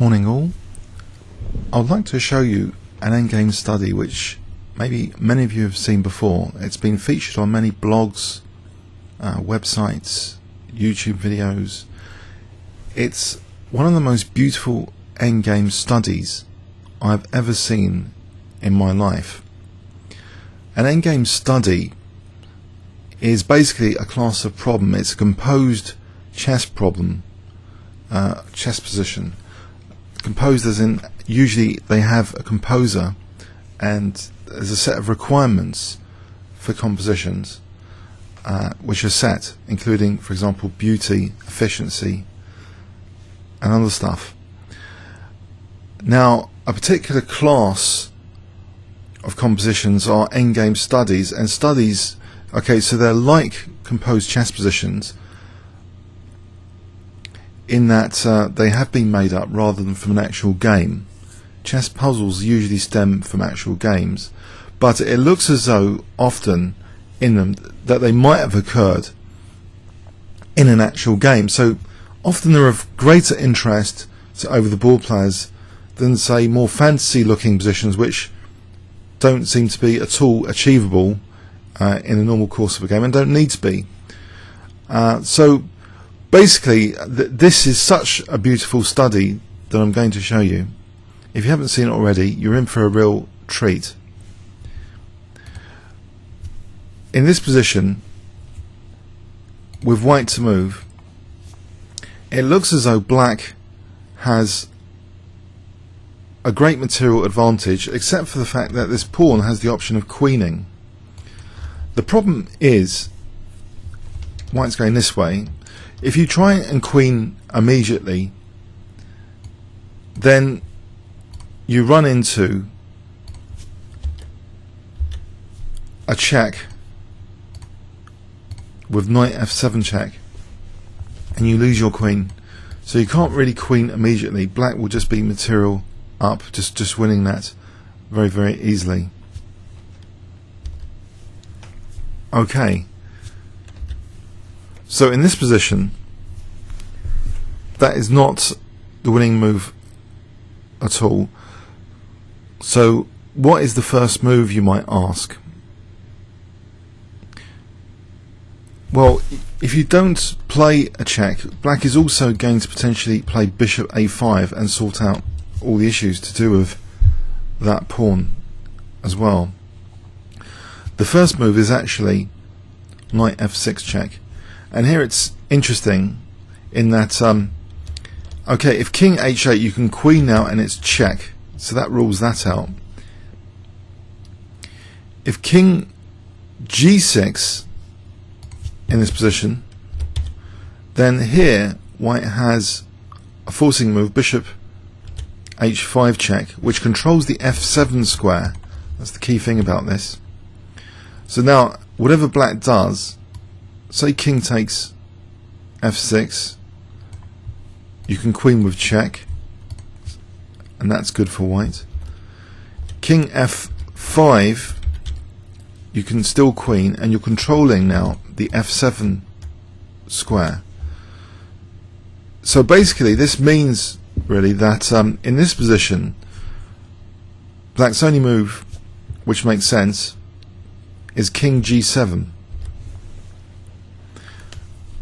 Morning all. I would like to show you an endgame study which maybe many of you have seen before. It's been featured on many blogs, websites, YouTube videos. It's one of the most beautiful endgame studies I've ever seen in my life. An endgame study is basically a class of problem. It's a composed chess problem, chess position. Composed as in, usually they have a composer and there's a set of requirements for compositions which are set, including, for example, beauty, efficiency and other stuff. Now, a particular class of compositions are endgame studies, and studies, okay, so they're like composed chess positions in that they have been made up rather than from an actual game. Chess puzzles usually stem from actual games, but it looks as though often in them that they might have occurred in an actual game. So often they're of greater interest to over the board players than, say, more fantasy looking positions which don't seem to be at all achievable in the normal course of a game and don't need to be. So basically, this is such a beautiful study that I'm going to show you. If you haven't seen it already, you're in for a real treat. In this position, with white to move, it looks as though black has a great material advantage, except for the fact that this pawn has the option of queening. The problem is, white's going this way. If you try and queen immediately, then you run into a check with knight f7 check and you lose your queen. So you can't really queen immediately. Black will just be material up, just winning that very, very easily. Okay. So in this position, that is not the winning move at all. So what is the first move, you might ask? Well, if you don't play a check, black is also going to potentially play bishop a5 and sort out all the issues to do with that pawn as well. The first move is actually knight f6 check. And here it's interesting in that, okay, if king h8, you can queen now and it's check, so that rules that out. If king g6 in this position, then here white has a forcing move, bishop h5 check, which controls the f7 square. That's the key thing about this. So now, whatever black does, say king takes f6, you can queen with check, and that's good for white. King f5, you can still queen, and you're controlling now the f7 square. So basically this means really that in this position, black's only move, which makes sense, is king g7.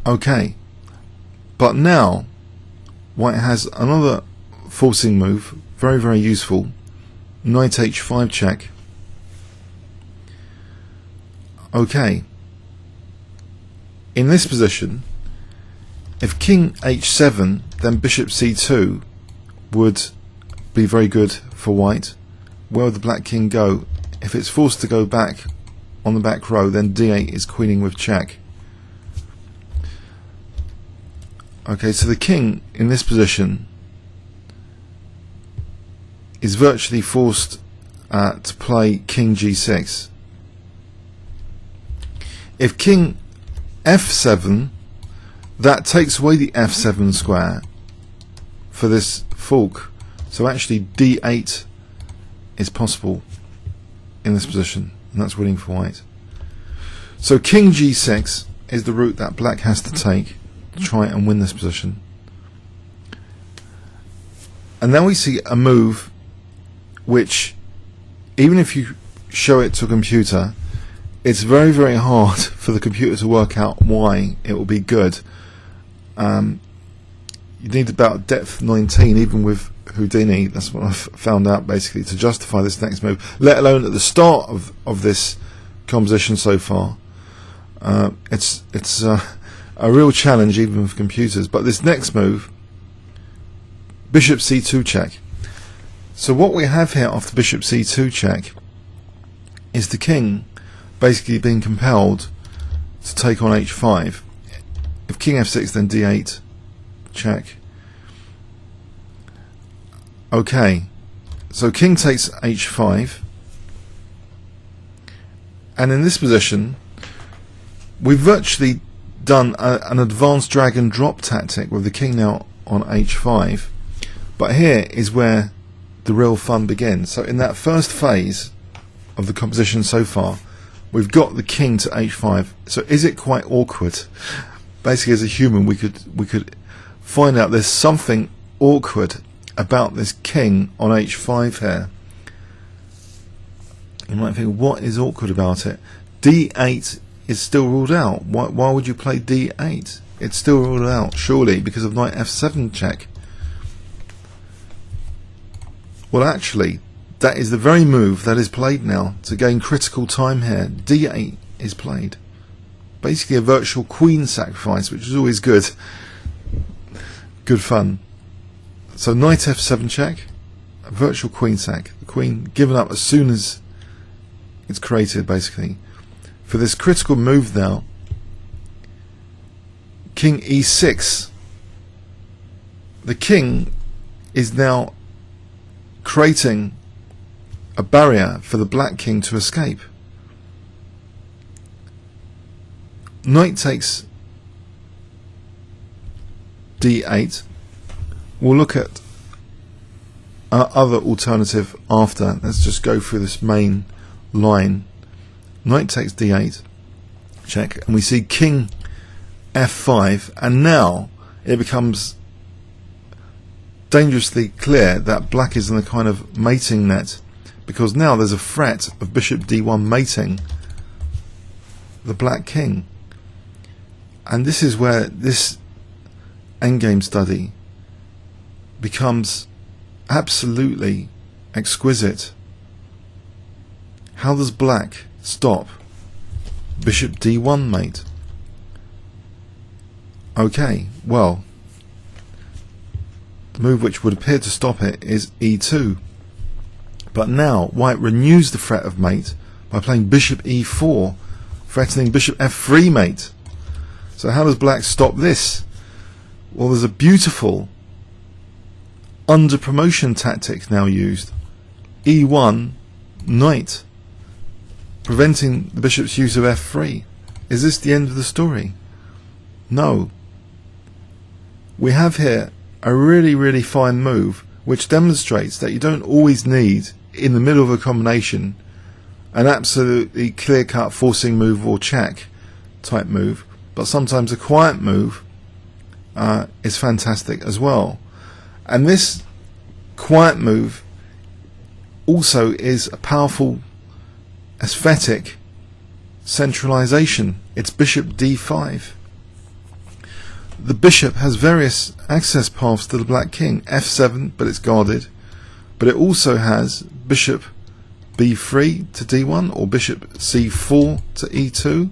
Okay, but now white has another forcing move, very, very useful, knight h5 check. Okay, in this position, if king h7, then bishop c2 would be very good for white. Where would the black king go? If it's forced to go back on the back row, then d8 is queening with check. Okay, so the king in this position is virtually forced to play king g6. If king f7, that takes away the f7 square for this fork. So actually d8 is possible in this position, and that's winning for white. So king g6 is the route that black has to take to try and win this position. And now we see a move which, even if you show it to a computer, it's very, very hard for the computer to work out why it will be good. You need about depth 19, even with Houdini. That's what I've found out, basically, to justify this next move, let alone at the start of this composition so far. It's a real challenge even with computers. But this next move, bishop c2 check. So what we have here after bishop c2 check is the king basically being compelled to take on h5. If king f6, then d8 check. Okay, so king takes h5, and in this position we've virtually done an advanced drag and drop tactic with the king now on h5, but here is where the real fun begins. So in that first phase of the composition so far, we've got the king to h5. So is it quite awkward? Basically, as a human, we could find out there's something awkward about this king on h5 here. You might think, what is awkward about it? d8 is still ruled out. Why would you play d8? It's still ruled out, surely, because of knight f7 check. Well, actually, that is the very move that is played now to gain critical time here. d8 is played. Basically a virtual queen sacrifice, which is always good. Good fun. So knight f7 check, a virtual queen sack. The queen given up as soon as it's created, basically. For this critical move now, king e6. The king is now creating a barrier for the black king to escape. Knight takes d8. We'll look at our other alternative after. Let's just go through this main line. Knight takes d8 check, and we see king f5, and now it becomes dangerously clear that black is in a kind of mating net, because now there's a threat of bishop d1 mating the black king. And this is where this endgame study becomes absolutely exquisite. How does black stop bishop d1 mate? Okay, well, the move which would appear to stop it is e2. But now white renews the threat of mate by playing bishop e4, threatening bishop f3 mate. So how does black stop this? Well, there's a beautiful under promotion tactic now used. e1 knight, preventing the bishop's use of f3. Is this the end of the story? No. We have here a really, really fine move which demonstrates that you don't always need, in the middle of a combination, an absolutely clear-cut forcing move or check type move, but sometimes a quiet move is fantastic as well. And this quiet move also is a powerful aesthetic centralization. It's bishop d5. The bishop has various access paths to the black king. f7, but it's guarded. But it also has bishop b3 to d1, or bishop c4 to e2,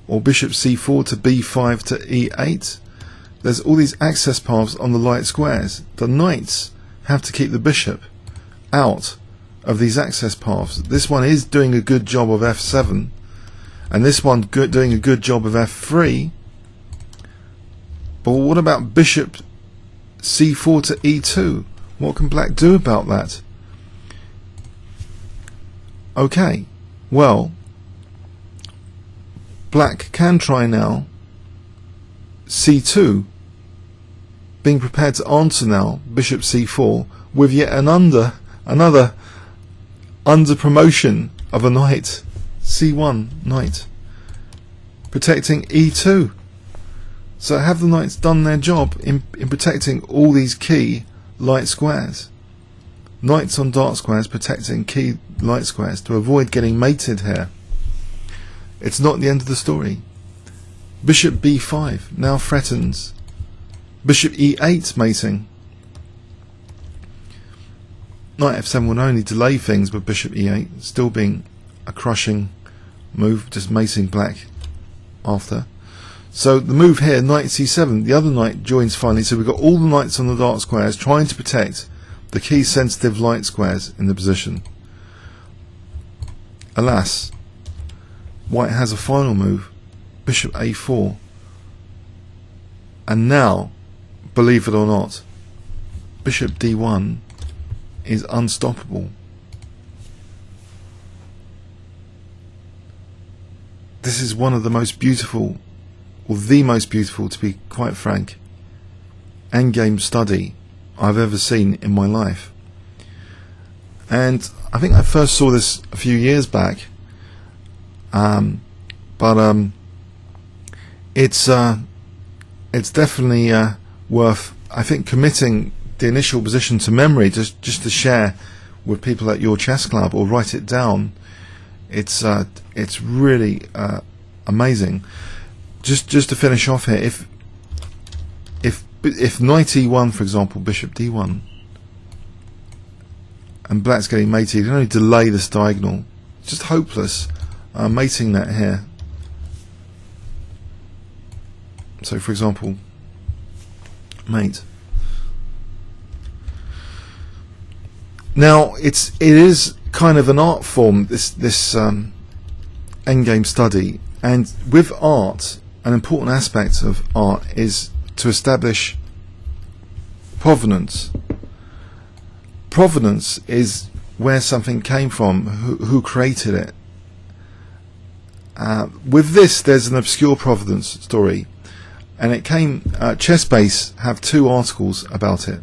or bishop c4 to b5 to e8. There's all these access paths on the light squares. The knights have to keep the bishop out of these access paths. This one is doing a good job of f7, and this one doing a good job of f3. But what about bishop c4 to e2? What can black do about that? Okay, well, black can try now c2, being prepared to answer now bishop c4 with yet another under promotion of a knight, c1 knight, protecting e2. So have the knights done their job in protecting all these key light squares. Knights on dark squares protecting key light squares to avoid getting mated here. It's not the end of the story. Bishop b5 now threatens. Bishop e8 mating. Knight f7 will only delay things with bishop e8, still being a crushing move, just mating black after. So the move here, knight c7, the other knight joins finally, so we've got all the knights on the dark squares trying to protect the key sensitive light squares in the position. Alas, white has a final move, bishop a4, and now, believe it or not, bishop d1 is unstoppable. This is one of the most beautiful, or the most beautiful to be quite frank, endgame study I've ever seen in my life. And I think I first saw this a few years back, but it's definitely worth, I think, committing the initial position to memory, just to share with people at your chess club or write it down. It's really amazing. Just to finish off here, if knight e1, for example, bishop d1, and black's getting mated, you can only delay this diagonal. It's just hopeless mating that here. So, for example, mate. Now it is kind of an art form, this endgame study, and with art, an important aspect of art is to establish provenance. Provenance is where something came from, who created it. With this, there's an obscure provenance story, and it came. ChessBase have 2 articles about it.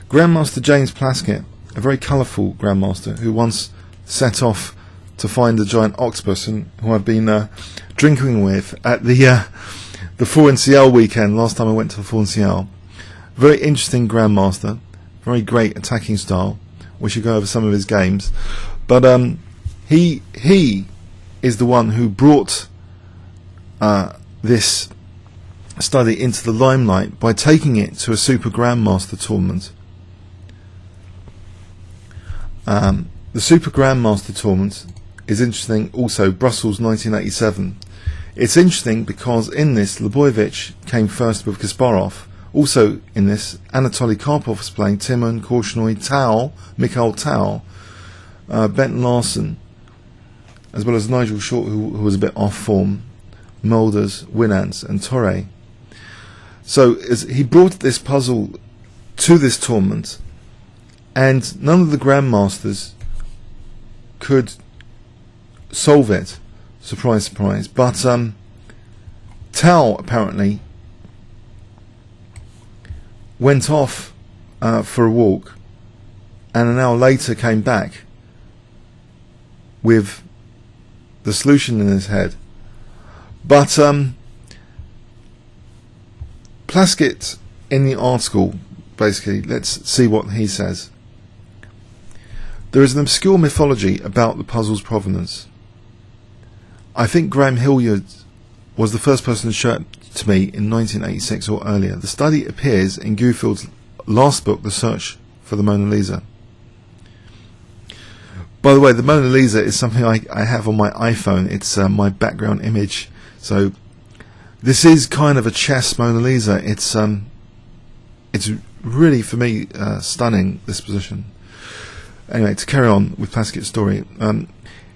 Grandmaster James Plaskett, a very colourful grandmaster who once set off to find the giant octopus, and who I've been drinking with at the Forenscial weekend, last time I went to the Forenscial. Very interesting grandmaster, very great attacking style. We should go over some of his games. But he is the one who brought this study into the limelight by taking it to a Super Grandmaster tournament. The Super Grandmaster tournament is interesting also, Brussels 1987. It's interesting because in this, Lebojevic came first with Kasparov. Also in this, Anatoly Karpov was playing, Timon, Korchnoi, Tal, Mikhail Tal, Benton Larsen, as well as Nigel Short, who was a bit off form, Mulders, Winans and Torre. So he brought this puzzle to this tournament, and none of the grandmasters could solve it. Surprise, surprise. But Tal apparently went off for a walk, and an hour later came back with the solution in his head. But Plaskett, in the article, basically, let's see what he says. There is an obscure mythology about the puzzle's provenance. I think Graham Hilliard was the first person to show it to me in 1986 or earlier. The study appears in Gavriel's last book, The Search for the Mona Lisa. By the way, the Mona Lisa is something I have on my iPhone. It's my background image. So this is kind of a chess Mona Lisa. It's really, for me, stunning, this position. Anyway, to carry on with Plaskett's story,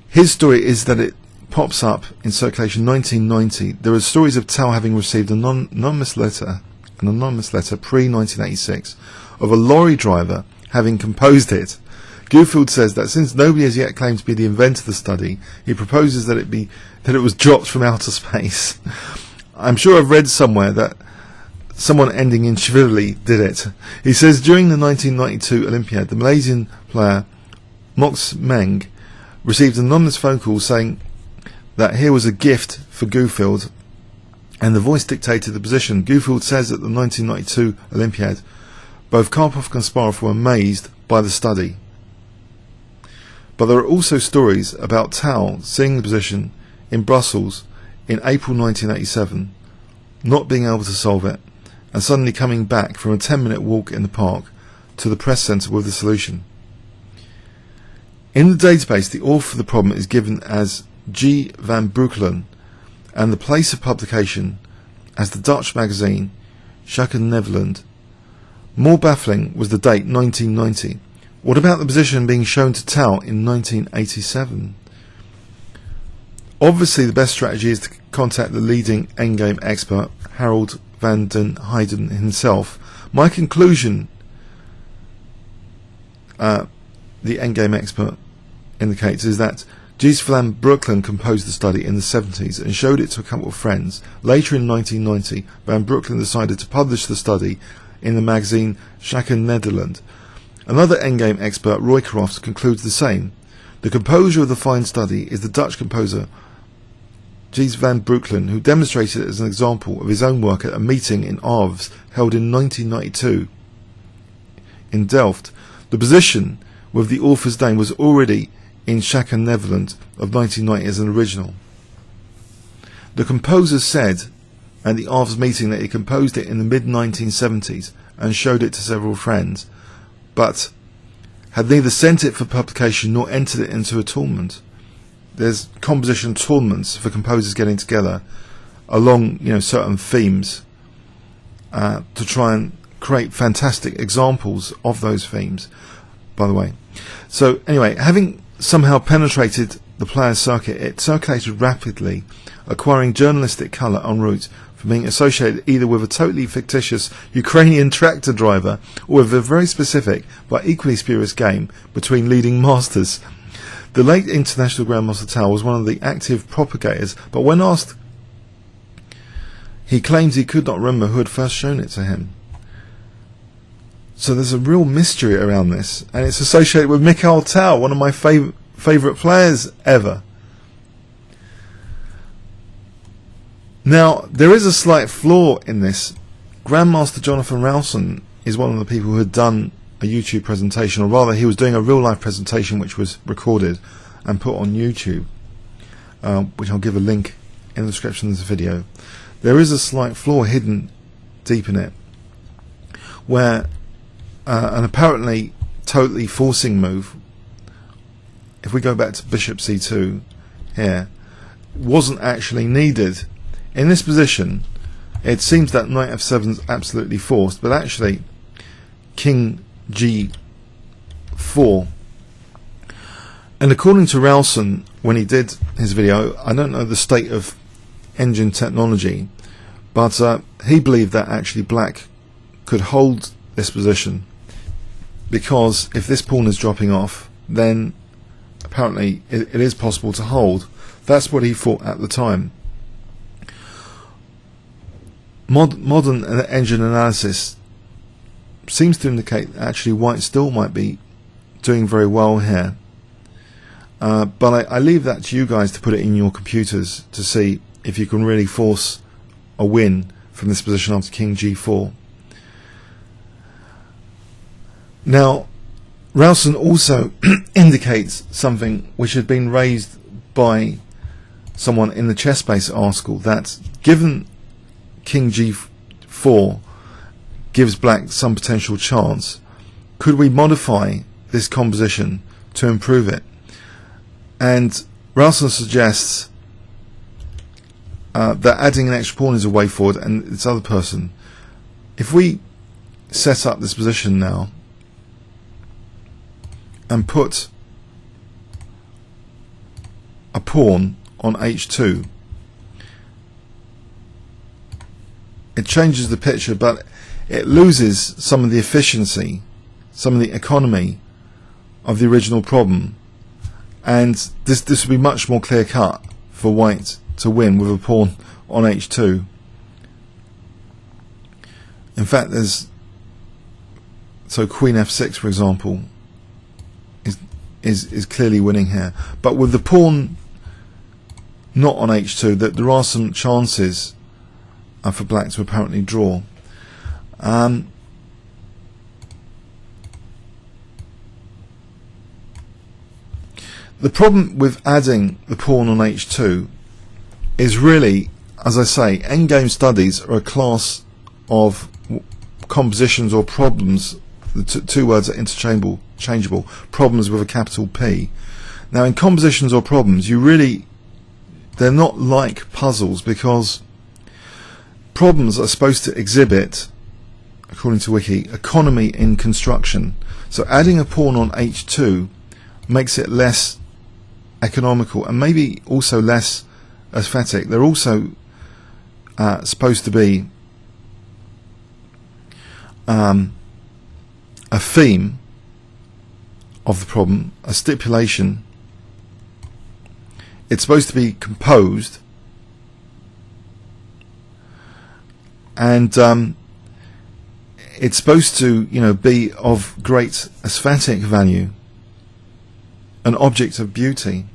his story is that it pops up in circulation 1990. There are stories of Tal having received an anonymous letter pre-1986 of a lorry driver having composed it. Gavriel says that since nobody has yet claimed to be the inventor of the study, he proposes that it was dropped from outer space. I'm sure I've read somewhere that someone ending in Chivili did it. He says during the 1992 Olympiad, the Malaysian player Mox Meng received an anonymous phone call saying that here was a gift for Gavriel, and the voice dictated the position. Gavriel says at the 1992 Olympiad, Both Karpov and Kasparov were amazed by the study. But there are also stories about Tal seeing the position in Brussels in April 1987, not being able to solve it, and suddenly coming back from a 10-minute walk in the park to the press centre with the solution. In the database, the author of the problem is given as G. van Breukelen, and the place of publication as the Dutch magazine Schaken Nederland. More baffling was the date 1990. What about the position being shown to Tal in 1987? Obviously the best strategy is to contact the leading endgame expert, Harold van den Heijden himself. My conclusion, the endgame expert indicates, is that Gijs van Breukelen composed the study in the 70s and showed it to a couple of friends. Later in 1990, Van Breukelen decided to publish the study in the magazine Schaken Nederland. Another endgame expert, Roycroft, concludes the same. The composer of the fine study is the Dutch composer Gijs van Breukelen, who demonstrated it as an example of his own work at a meeting in Arves held in 1992 in Delft. The position with the author's name was already in Schaken Nederland of 1990 as an original. The composer said at the Arves meeting that he composed it in the mid-1970s and showed it to several friends, but had neither sent it for publication nor entered it into a tournament. There's composition tournaments for composers getting together along, certain themes to try and create fantastic examples of those themes, by the way. So anyway, having somehow penetrated the player's circuit, it circulated rapidly, acquiring journalistic colour en route from being associated either with a totally fictitious Ukrainian tractor driver or with a very specific but equally spurious game between leading masters. The late international Grandmaster Tal was one of the active propagators, but when asked, he claims he could not remember who had first shown it to him. So there's a real mystery around this, and it's associated with Mikhail Tal, one of my favourite players ever. Now, there is a slight flaw in this. Grandmaster Jonathan Ralston is one of the people who had done a YouTube presentation, or rather he was doing a real life presentation which was recorded and put on YouTube, which I'll give a link in the description of this video. There is a slight flaw hidden deep in it, where an apparently totally forcing move, if we go back to bishop c2 here, wasn't actually needed. In this position, it seems that knight f7 is absolutely forced, but actually king g4. And according to Ralston, when he did his video, I don't know the state of engine technology, but he believed that actually black could hold this position, because if this pawn is dropping off, then apparently it is possible to hold. That's what he thought at the time. Modern engine analysis seems to indicate that actually white still might be doing very well here, but I leave that to you guys to put it in your computers to see if you can really force a win from this position after king g4. Now, Ralston also indicates something which had been raised by someone in the ChessBase article, that given king g4 gives black some potential chance, could we modify this composition to improve it? And Ralston suggests that adding an extra pawn is a way forward, and this other person, if we set up this position now and put a pawn on h2, it changes the picture, but it loses some of the efficiency, some of the economy of the original problem, and this would be much more clear cut for white to win with a pawn on h2. In fact, so queen f6, for example, is clearly winning here, but with the pawn not on h2, that there are some chances for black to apparently draw. The problem with adding the pawn on h2 is really, as I say, endgame studies are a class of compositions or problems. The two words are interchangeable. Problems with a capital P. Now, in compositions or problems, they're not like puzzles, because problems are supposed to exhibit, according to Wiki, economy in construction. So adding a pawn on h2 makes it less economical and maybe also less aesthetic. They're also supposed to be a theme of the problem, a stipulation. It's supposed to be composed, and it's supposed to, be of great aesthetic value, an object of beauty.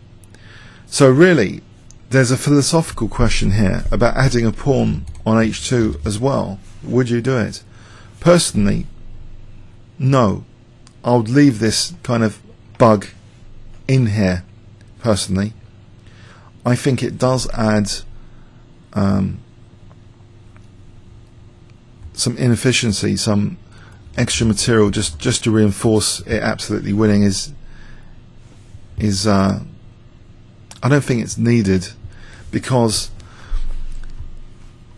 So really, there's a philosophical question here about adding a pawn on h2 as well. Would you do it? Personally, no. I would leave this kind of bug in here, personally. I think it does add some inefficiency, some extra material just to reinforce it absolutely winning is I don't think it's needed, because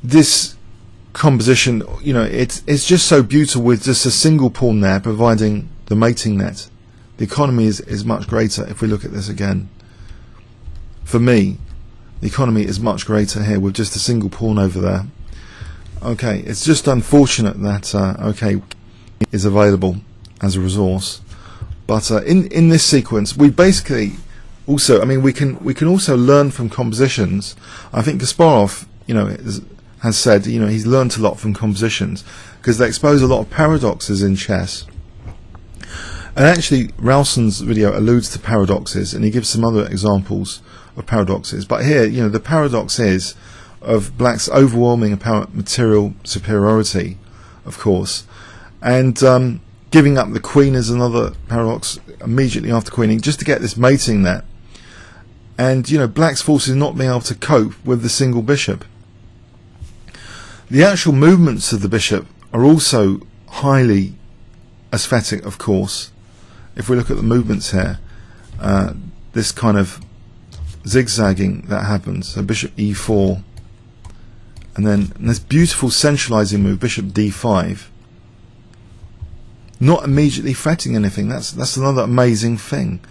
this composition, it's just so beautiful with just a single pawn there providing the mating net. The economy is much greater if we look at this again. For me, the economy is much greater here with just a single pawn over there. Okay, it's just unfortunate that is available as a resource, but in this sequence we basically also, we can also learn from compositions. I think Kasparov, has said, he's learnt a lot from compositions because they expose a lot of paradoxes in chess. And actually, Ralston's video alludes to paradoxes, and he gives some other examples of paradoxes. But here, the paradox is of black's overwhelming apparent material superiority, of course, and giving up the queen is another paradox immediately after queening, just to get this mating net. And black's forces not being able to cope with the single bishop. The actual movements of the bishop are also highly aesthetic, of course. If we look at the movements here, this kind of zigzagging that happens, so bishop e4, and then this beautiful centralizing move, bishop d5, not immediately threatening anything. That's another amazing thing.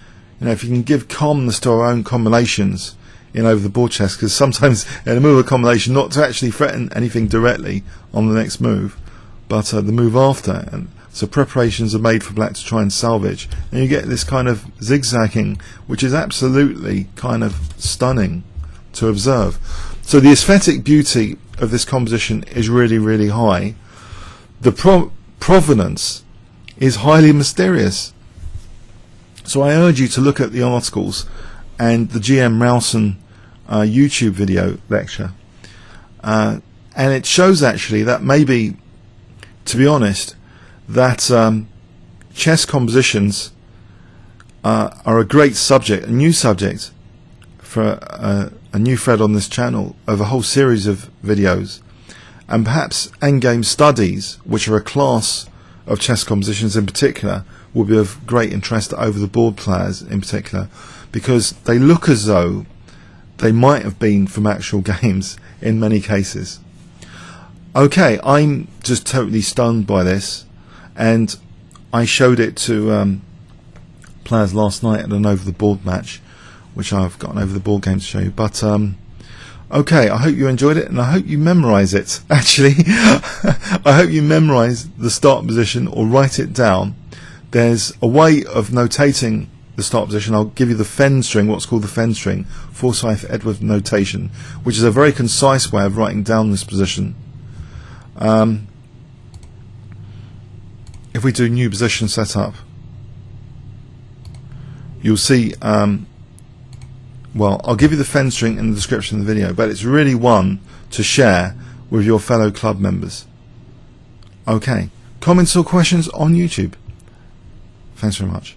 If you can give calmness to our own combinations over the board chess, because sometimes in a move of combination, not to actually threaten anything directly on the next move, but the move after. And so preparations are made for black to try and salvage, and you get this kind of zigzagging, which is absolutely kind of stunning to observe. So the aesthetic beauty of this composition is really, really high. The provenance is highly mysterious. So I urge you to look at the articles and the GM Ralston YouTube video lecture, and it shows actually that maybe, to be honest, that chess compositions are a great subject, a new subject for a new thread on this channel of a whole series of videos, and perhaps endgame studies, which are a class of chess compositions in particular, will be of great interest to over the board players in particular, because they look as though they might have been from actual games in many cases. Okay, I'm just totally stunned by this, and I showed it to players last night at an over the board match, which I've got an over the board game to show you. But okay, I hope you enjoyed it, and I hope you memorize it. Actually, I hope you memorize the start position or write it down. There's a way of notating the start position. I'll give you the Fen string, what's called the Fen string, Forsyth Edward notation, which is a very concise way of writing down this position. If we do new position setup, you'll see, well, I'll give you the Fen string in the description of the video, but it's really one to share with your fellow club members. Okay, comments or questions on YouTube? Thanks very much.